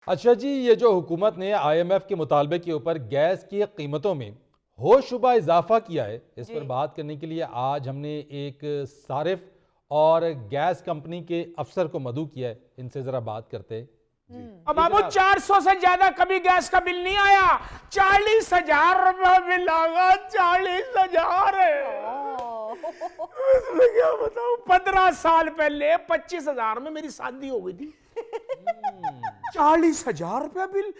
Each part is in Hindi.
अच्छा जी, ये जो हुकूमत ने आईएमएफ के मुतालबे के ऊपर गैस की कीमतों में होशरुबा इजाफा किया है, इस जी। पर बात करने के लिए आज हमने एक सारिफ और गैस कंपनी के अफसर को मदऊ किया है। इनसे जरा बात करते हैं। अब जी बाबू जनाब। 400 से ज्यादा कभी गैस का बिल नहीं आया। 40,000 रुपया बिल आगा, 40,000 मैं क्या बताऊं। 15 साल पहले 25,000 में मेरी शादी हो गई थी। 40,000 रुपया बिल।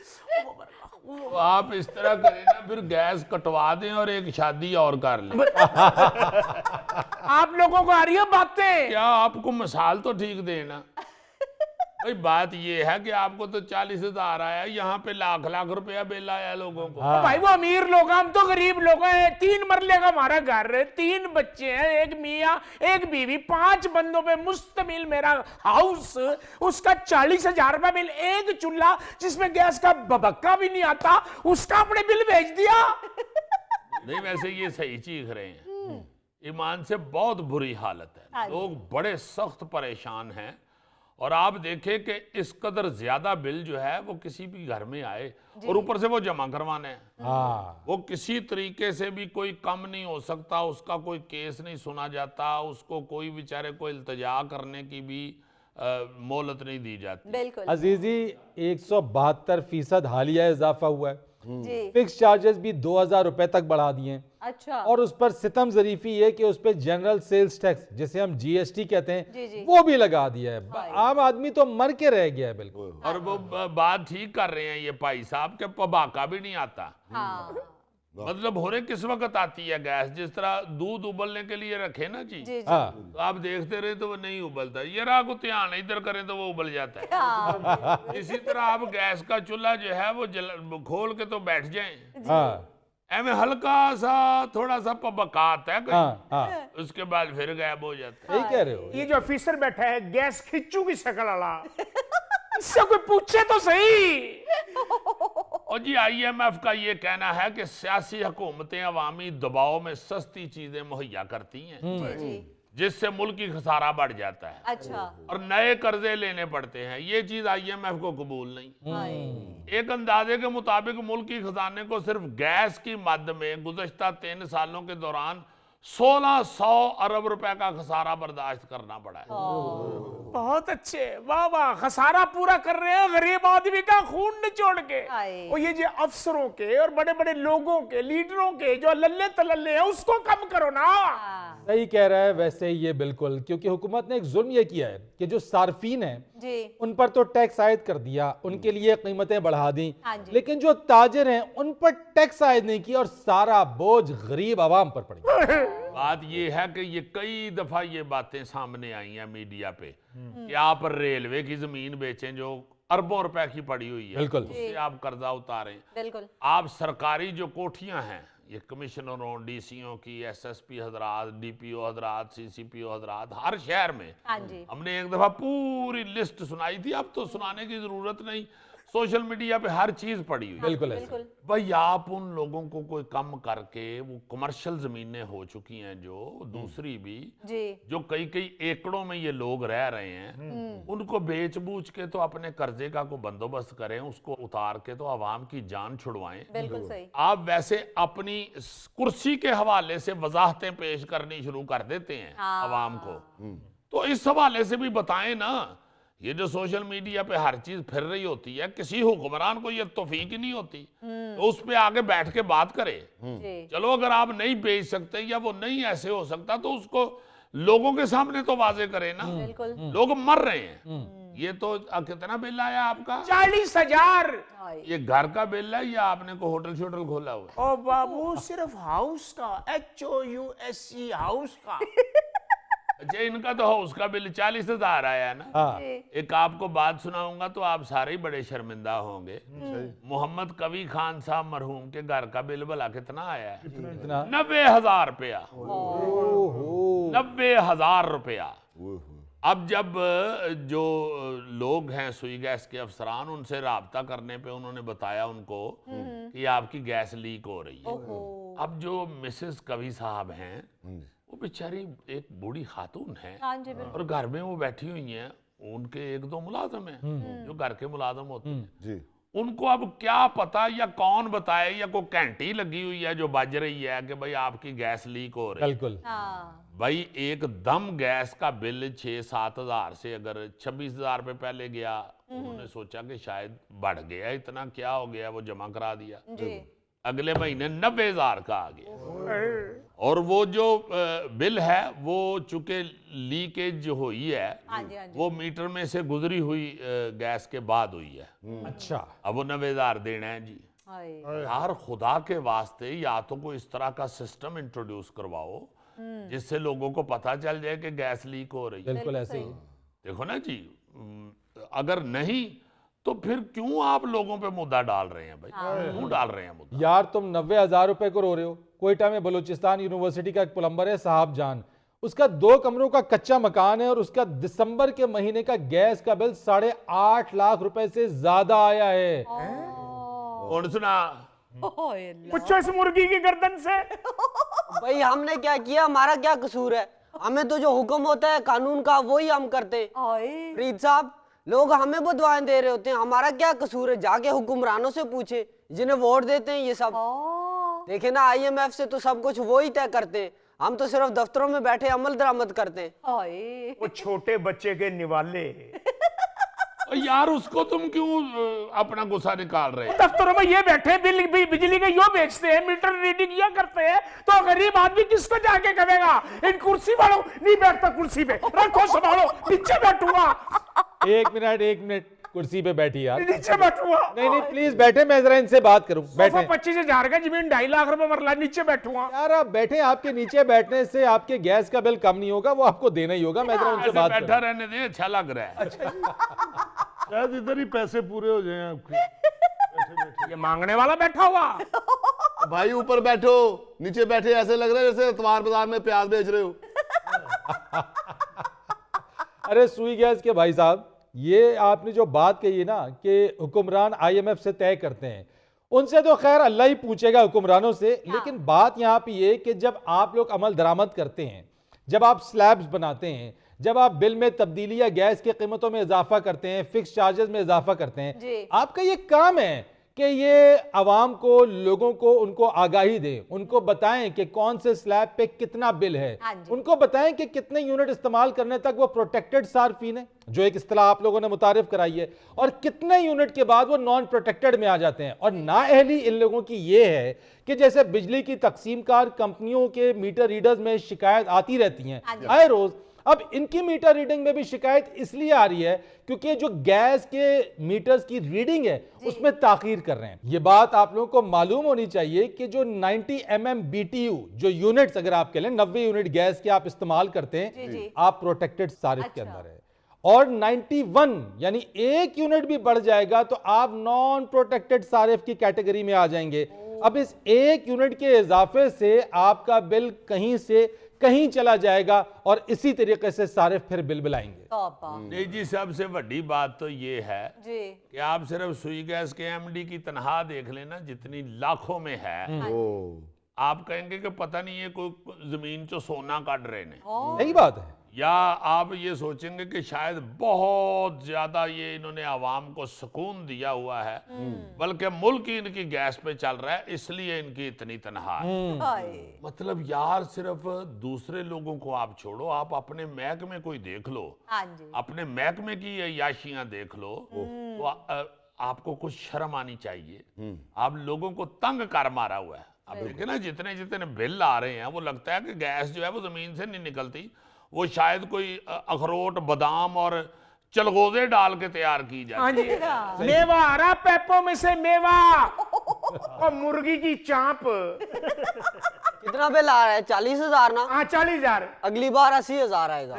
तो आप इस तरह करें ना, फिर गैस कटवा दें और एक शादी और कर लें। आप लोगों को आ रही है बातें। क्या आपको मिसाल तो ठीक देना। भाई बात ये है कि आपको तो 40,000 आया, यहाँ पे लाख लाख रुपया बिल आया लोगों को। हाँ। भाई वो अमीर लोग हैं, हम तो गरीब लोग हैं। 3 मरले का हमारा घर है, 3 बच्चे हैं, एक मियाँ एक बीवी, 5 बंदों पे मुश्तमिल मेरा हाउस। उसका 40,000 रुपया बिल, एक चूल्हा जिसमें गैस का भभक्का भी नहीं आता, उसका अपने बिल भेज दिया। नहीं, वैसे ये सही चीख रहे हैं। ईमान से बहुत बुरी हालत हाँ है, जी। लोग बड़े सख्त परेशान हैं। और आप देखें कि इस कदर ज्यादा बिल जो है वो किसी भी घर में आए और ऊपर से वो जमा करवाने हैं, हाँ, वो किसी तरीके से भी कोई कम नहीं हो सकता, उसका कोई केस नहीं सुना जाता, उसको कोई बेचारे को इल्तजा करने की भी मोहलत नहीं दी जाती। बिल्कुल अजीजी 172% हालिया इजाफा हुआ है। जी। फिक्स चार्जेस भी 2,000 रुपए तक बढ़ा दिए हैं। अच्छा। और उस पर सितम जरीफी है कि उस पर जनरल सेल्स टैक्स, जिसे हम जीएसटी कहते हैं, जी, जी। वो भी लगा दिया है। हाँ। आम आदमी तो मर के रह गया है बिल्कुल। और वो बात ठीक कर रहे हैं ये भाई साहब के, पबाका भी नहीं आता। हाँ मतलब हो रहे किस वक्त आती है गैस, जिस तरह दूध उबलने के लिए रखे ना जी, जी जी। हाँ, तो आप देखते रहे तो वो नहीं उबलता, ये रहा को ध्यान इधर करें तो वो उबल जाता है। हाँ, इसी तरह आप गैस का चूल्हा जो है वो खोल के तो बैठ जाएं, हाँ, एमें हल्का सा थोड़ा सा पबका आता है कहीं, हाँ, हाँ, उसके बाद फिर गायब हो जाता यही कह रहे हो। ये जो ऑफिसर बैठा है गैस खिच्चू की शक्ल वाला, इससे कोई पूछे तो सही। है। और जी आईएमएफ का ये कहना है कि सियासी हुकूमतें अवामी दबाव में सस्ती चीजें मुहैया करती हैं, जी जी। जिससे मुल्की खसारा बढ़ जाता है अच्छा। और नए कर्जे लेने पड़ते हैं। ये चीज आईएमएफ को कबूल नहीं। हाय। एक अंदाजे के मुताबिक मुल्क की खजाने को सिर्फ गैस की मद में गुज़श्ता 3 सालों के दौरान 1600 अरब रुपए का खसारा बर्दाश्त करना पड़ा है। बहुत अच्छे, वाह वाह। खसारा पूरा कर रहे हैं गरीब आदमी का खून निचोड़ के। हाय। और ये जो अफसरों के और बड़े बड़े लोगों के, लीडरों के जो लल्ले तलल्ले हैं, उसको कम करो ना। हाँ, सही कह रहा है वैसे ये बिल्कुल, क्योंकि हुकूमत ने एक जुल्म ये किया है कि जो सार्फिन हैं जी। उन पर तो टैक्स आयद कर दिया, उनके लिए कीमतें बढ़ा दी, हाँ जी। लेकिन जो ताजिर हैं उन पर टैक्स आयद नहीं किया और सारा बोझ गरीब आवाम पर पड़ी। बात ये है कि ये कई दफा ये बातें सामने आई हैं मीडिया पे कि आप रेलवे की जमीन बेचें जो अरबों रुपए की पड़ी हुई है, बिल्कुल। उससे आप कर्जा उतारें। बिल्कुल। आप सरकारी जो कोठियां हैं, ये कमिश्नरों, डीसीओ की, एसएसपी हजरात, डीपीओ हजरात, सीसीपीओ हजरात, हर शहर में हाँ जी। हमने एक दफा पूरी लिस्ट सुनाई थी, अब तो सुनाने की जरूरत नहीं, सोशल मीडिया पे हर चीज पड़ी हुई है। बिल्कुल ऐसे। बिल्कुल। भाई आप उन लोगों को कोई कम करके, वो कमर्शियल जमीनें हो चुकी हैं जो दूसरी भी, जी। जो कई कई एकड़ों में ये लोग रह रहे हैं, उनको बेच बूझ के तो अपने कर्जे का को बंदोबस्त करें, उसको उतार के तो आवाम की जान छुड़वाएं। बिल्कुल सही। आप वैसे अपनी कुर्सी के हवाले से वजाहतें पेश करनी शुरू कर देते हैं हाँ। आवाम को, तो इस हवाले से भी बताएं ना। ये जो सोशल मीडिया पे हर चीज फिर रही होती है, किसी हुक्मरान को ये तौफीक ही नहीं होती तो उस पे आगे बैठ के बात करे। जी। चलो अगर आप नहीं बेच सकते या वो नहीं ऐसे हो सकता तो उसको लोगों के सामने तो वाजे करे ना। बिल्कुल। लोग मर रहे हैं। ये तो कितना बिल आया आपका? 40,000। हाय। ये घर का बिल है या आपने को होटल शोटल खोला हुआ है? ओ बाबू, सिर्फ हाउस का, HOUSE हाउस का। अच्छा, इनका तो हाउस का बिल 40,000 आया ना। हाँ, जी। एक आपको बात सुनाऊंगा तो आप सारे ही बड़े शर्मिंदा होंगे। मोहम्मद कवी खान साहब मरहूम के घर का बिल भला कितना आया है? इतना 90,000 रुपया। ओहो। 90,000 रुपया। अब जब जो लोग हैं सुई गैस के अफसरान, उनसे राब्ता करने पे उन्होंने बताया उनको कि आपकी गैस लीक हो रही है। ओहो। अब जो मिसेस कवी साहब हैं, वो बेचारी एक बूढ़ी खातून है हाँ जी। बिल्कुल। और घर में वो बैठी हुई हैं, उनके एक दो मुलाजम हैं जो घर के मुलाजम होते हैं, जी उनको अब क्या पता या कौन बताए या कोई घंटी लगी हुई है जो बज रही है कि भाई आपकी गैस लीक हो रही है। बिल्कुल। हाँ भाई एकदम गैस का बिल 6-7 हजार से अगर 26,000 रुपये पहले गया, उन्होंने सोचा कि शायद बढ़ गया, इतना क्या हो गया, वो जमा करा दिया। जी अगले महीने 90,000 का आ गया। और वो जो बिल है वो चूंकि लीकेज जो हुई है हाँ जी हाँ जी वो मीटर में से गुजरी हुई गैस के बाद हुई है। अच्छा, अब वो 90,000 देना है जी। हाय यार खुदा के वास्ते या तो कोई इस तरह का सिस्टम इंट्रोड्यूस करवाओ जिससे लोगों को पता चल जाए कि गैस लीक हो रही है। बिल्कुल ऐसे ही। देखो ना जी, अगर नहीं तो फिर क्यों आप लोगों पे मुद्दा डाल रहे हैं भाई? क्यों डाल रहे हैं मुद्दा? यार तुम 90,000 रुपए को रो रहे हो। कोयटा में बलूचिस्तान यूनिवर्सिटी का एक प्लम्बर है साहब जान, उसका 2 कमरों का कच्चा मकान है और उसका दिसंबर के महीने का गैस का बिल 8.5 लाख रुपए से ज्यादा आया है। कौन सुना? पूछो इस मुर्गी की गर्दन से। भाई हमने क्या किया, हमारा क्या कसूर है? हमें तो जो हुक्म होता है कानून का वही हम करते। फरीद साहब, लोग हमें बदवाएं दे रहे होते हैं, हमारा क्या कसूर है? जाके हुक्मरानों से पूछे जिन्हें वोट देते हैं ये सब। देखे ना, IMF से तो सब कुछ वो ही तय करते हैं, हम तो सिर्फ दफ्तरों में बैठे अमल दरामद करते हैं। वो छोटे बच्चे के निवाले यार उसको तुम क्यों अपना गुस्सा निकाल रहे हो? दफ्तरों में ये बैठे बिजली के यो बेचते हैं, मीटर रीडिंग ये करते हैं, तो गरीब आदमी किसको जाके करेगा? इन कुर्सी वालों नहीं बैठता, कुर्सी पे रखो, संभालो, नीचे बैठूंगा। एक मिनट, कुर्सी पे बैठी यार। नीचे बैठूंगा। नहीं प्लीज बैठे, मैं जरा इनसे बात करूं। बैठे 25,000 का जमीन 2.5 लाख रुपए मरला, नीचे बैठूंगा। यार, आप बैठे, आपके नीचे बैठने से आपके गैस का बिल कम नहीं होगा, वो आपको देना ही होगा। मैं जरा उनसे ऐसे बात बैठा करूं। रहने दे, अच्छा लग रहा है। शायद इधर ही पैसे पूरे हो जाएं आपके। ये मांगने वाला बैठा हुआ। भाई ऊपर बैठो, नीचे बैठे ऐसे लग रहा है जैसे इतवार बाजार में प्याज बेच रहे हो। अरे सुई गैस के भाई साहब, ये आपने जो बात कही है ना कि हुक्मरान IMF से तय करते हैं, उनसे तो खैर अल्लाह ही पूछेगा हुक्मरानों से। लेकिन बात यहाँ पे ये कि जब आप लोग अमल दरामद करते हैं, जब आप स्लैब्स बनाते हैं, जब आप बिल में तब्दीली या गैस की कीमतों में इजाफा करते हैं, फिक्स चार्जेस में इजाफा करते हैं, जी। आपका ये काम है कि ये आवाम को, लोगों को, उनको आगाही दें, उनको बताएं कि कौन से स्लैब पे कितना बिल है, हाँ जी। उनको बताएं कि कितने यूनिट इस्तेमाल करने तक वो प्रोटेक्टेड सार्फिन है, जो एक इस्तिलाह आप लोगों ने मुतारिफ कराई है, और कितने यूनिट के बाद वो नॉन प्रोटेक्टेड में आ जाते हैं। और नाअहली इन लोगों की ये है कि जैसे बिजली की तकसीमकार कंपनियों के मीटर रीडर्स में शिकायत आती रहती हैं हाँ जी। आए रोज, अब इनकी मीटर रीडिंग में भी शिकायत इसलिए आ रही है क्योंकि जो गैस के मीटर्स की रीडिंग है उसमें ताखीर कर रहे हैं। ये बात आप लोगों को मालूम होनी चाहिए कि जो 90 mm BTU जो यूनिट्स, अगर आप कह लें 90 यूनिट गैस के आप इस्तेमाल करते हैं, जी, जी। आप प्रोटेक्टेड सारिफ के अच्छा। अंदर है। और 91 यानी 1 यूनिट भी बढ़ जाएगा तो आप नॉन प्रोटेक्टेड सारिफ की कैटेगरी में आ जाएंगे। अब इस 1 यूनिट के इजाफे से आपका बिल कहीं से कहीं चला जाएगा और इसी तरीके से सारिफ फिर बिल बिलाएंगे। नहीं जी, सबसे बड़ी बात तो ये है जी कि आप सिर्फ सुई गैस के MD की तनख्वाह देख लेना, जितनी लाखों में है, आप कहेंगे कि पता नहीं ये कोई जमीन चो सोना काट रहे ने। सही बात है। या आप ये सोचेंगे कि शायद बहुत ज्यादा ये इन्होंने आवाम को सुकून दिया हुआ है, बल्कि मुल्क ही इनकी गैस पे चल रहा है इसलिए इनकी इतनी तनख्वाह है। हाय मतलब यार, सिर्फ दूसरे लोगों को आप छोड़ो, आप अपने महकमे कोई देख लो, हाँ जी अपने महकमे की अय्याशियां देख लो, तो आपको कुछ शर्म आनी चाहिए। आप लोगों को तंग कर मारा हुआ है। अब देखिए ना, जितने जितने बिल आ रहे हैं, वो लगता है कि गैस जो है वो जमीन से नहीं निकलती, वो शायद कोई अखरोट, बादाम और चलगोजे डाल के तैयार की हाँ जाती जी, है। मेवा आ रहा पैपों में से, मेवा और मुर्गी की चांप। कितना बिल आ रहा है? 40,000 ना? हाँ 40,000। अगली बार 80,000 आएगा।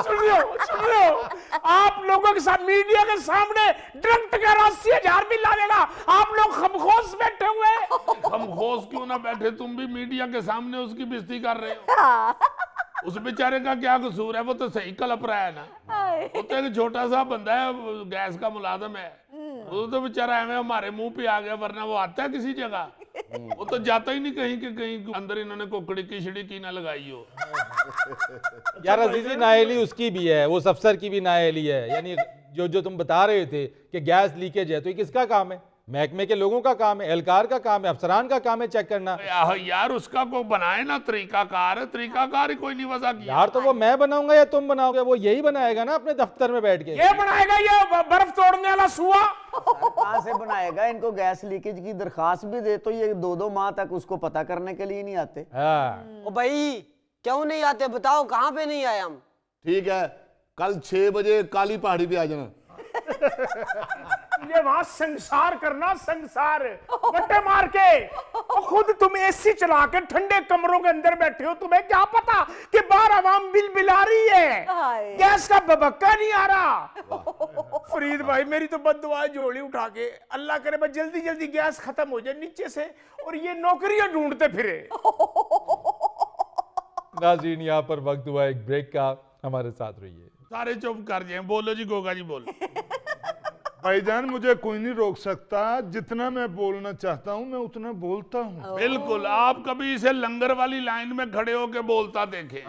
सुन लो, आप लोगों के साथ मीडिया के सामने डायरेक्ट कर 80,000 बिल आएगा। आप लोग खमखोश बैठे हुए हैं। हम होश क्यों ना बैठे, तुम भी मीडिया के सामने उसकी बेइज्जती कर रहे हो। उस बेचारे का क्या कसूर है? वो तो सही कलप रहा है ना। वो तो एक छोटा सा बंदा है, गैस का मुलाजम है, वो तो बेचारा हमें हमारे मुंह पे आ गया, वरना वो आता है किसी जगह। वो तो जाता ही नहीं कहीं के कहीं, अंदर इन्होंने कोकड़ी की छिड़ी की ना लगाई हो। यार अजीजी, नाअहली उसकी भी है, वो अफसर की भी नाअहली है। यानी जो तुम बता रहे थे कि गैस लीकेज है, तो ये किसका काम है? महकमे के लोगों का काम है, एहलकार का काम है, अफसरान का काम है चेक करना। यार उसका को बनाए ना तरीकाकार, तरीकाकार ही कोई नहीं वजह किया। यार तो वो मैं बनाऊंगा या तुम बनाओगे? वो यही बनाएगा ना अपने दफ्तर में बैठ के। ये बनाएगा ये बर्फ तोड़ने वाला सुआ। कहाँ से बनाएगा? इनको गैस लीकेज की दरखास्त भी दे तो ये 2-2 माह तक उसको पता करने के लिए नहीं आते। हाँ। ओ भाई क्यों नहीं आते बताओ, कहाँ पे नहीं आए हम? ठीक है, कल 6 बजे काली पहाड़ी पे आ जाना। ये वहां संसार करना, संसार बट्टे मार के। और खुद तुम एसी चला के ठंडे कमरों के अंदर बैठे हो, तुम्हें क्या पता कि बाहर आवाम बिल बिला रही है, गैस का बबक्का नहीं आ रहा। फरीद भाई मेरी तो बद्दुआ झोली उठा के, अल्लाह करे बस जल्दी जल्दी गैस खत्म हो जाए नीचे से और ये नौकरियां ढूंढते फिरे। नाज़रीन, यहाँ पर वक्त हुआ एक ब्रेक का, हमारे साथ रहिए। सारे चुप कर जाए। बोलो जी गोगा जी, बोलो। भाईजान मुझे कोई नहीं रोक सकता, जितना मैं बोलना चाहता हूँ मैं उतना बोलता हूँ। बिल्कुल, आप कभी इसे लंगर वाली लाइन में खड़े होके बोलता देखे?